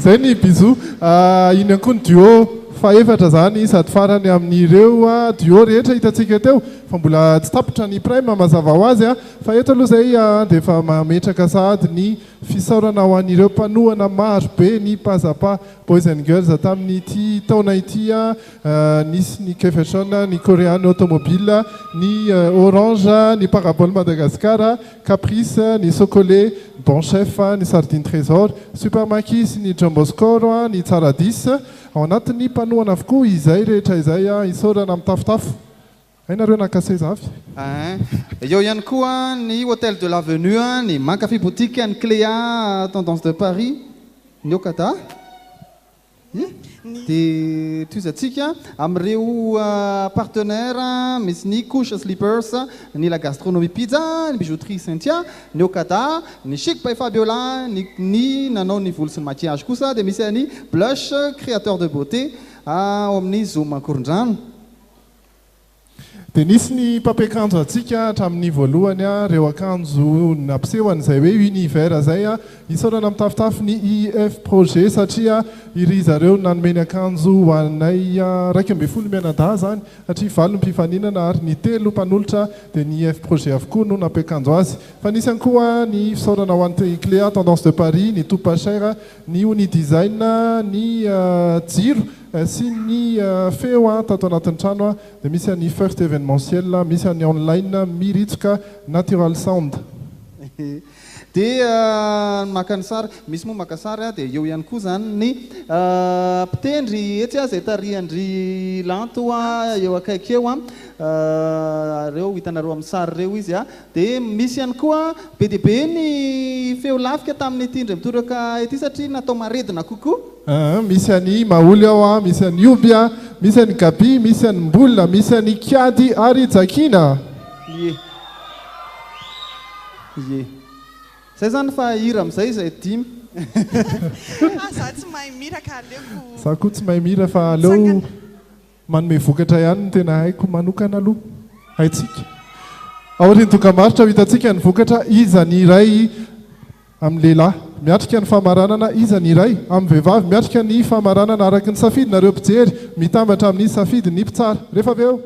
Zay ny bisou iny koa ny duo faefatra zany sady farany amin'ireo duo rehetra hitantsika teo fa mbola tsy tapitra ny prime mazava ho azy fa eto aloha zay dia efa mametraka sady ny fisaorana ho an'ireo mpanohana maro be ny pazapa boys and girls tamin'ity taona ity nisy ny Kefetron, ny Korean automobile, ny Orange, ny Parabole Madagascar, Caprice, ny Socolé, Bon Chef, ny Sardine Trésor, Supermakis, ny Jumbo Score, ny Tsara 10 ao anatin'ny mpanohana avokoa izay rehetra izay isaorana amin'ny tafotafo. Hainareo nakaseza avy. Eo ihany koa ny Hôtel de l'Avenue, ny Mancafé Boutique, ny Cléa, Tendance de Paris, ny Okada. Dia toizatsika amin'ireo partenaire misy ny Couche Slippers, ny La Gastronomie Pizza, ny Bijouterie Saintia, ny Okada, ny Chic by Fabiola, ny nanao ny volo sy ny maquillage kosa, dia misy ny Blush, créateur de beauté ao amin'ny Zoom Korondrano. dia nisy ny mpampiakanjo atsika hatramin'ny voalohany a reo akanjo nampisehoan'izay hoe univers zay a isaorana mitafitafy ny IF projet satria iry zareo nanomeny akanjo ho anay raiky amby folo mianadahy zany satria valo mpifaninana ary ny telo mpanolotra dia ny IF projet avokoa no nampiakanjo azy fa nisy ihany koa ny fisaorana ho an'ny Cléa Tendance de Paris ny Topacher ny Uni Design ny jiro sy ny feo tato anatin'ny trano dia misy any First événementiel misy any online Miritsoka Natural Sound dia maka ny sary misy moa maka sary dia eo ihany koa zany ny mpitendry etsy zay tariandry lanto eo akaiky eo reo hitanareo amin'ny sary reo izy dia misy ihany koa be dia be ny feo lafika tamin'ny tindry mitoraka ety satria natao maredina kokoa misy any maoly ao misy any oby misy any gabi misy any mbola misy any kiady ary jakina ye zay zany fa hira amin'izay zay dimy za tsy mahay mira ka aleoko za koa tsy mahay mira fa aleo manome vokatra ihany no tena haiko manokana aloha haitsika aotriny dokam-barotra hitantsika ny vokatra iza ny iray amin'ny lehilahy miatrika ny famaranana iza ny iray amin'ny vehivavy miatrika ny famaranana araky ny safidy nareo mpijery mitambatra amin'ny safidy ny mpitsara rehefa avy eo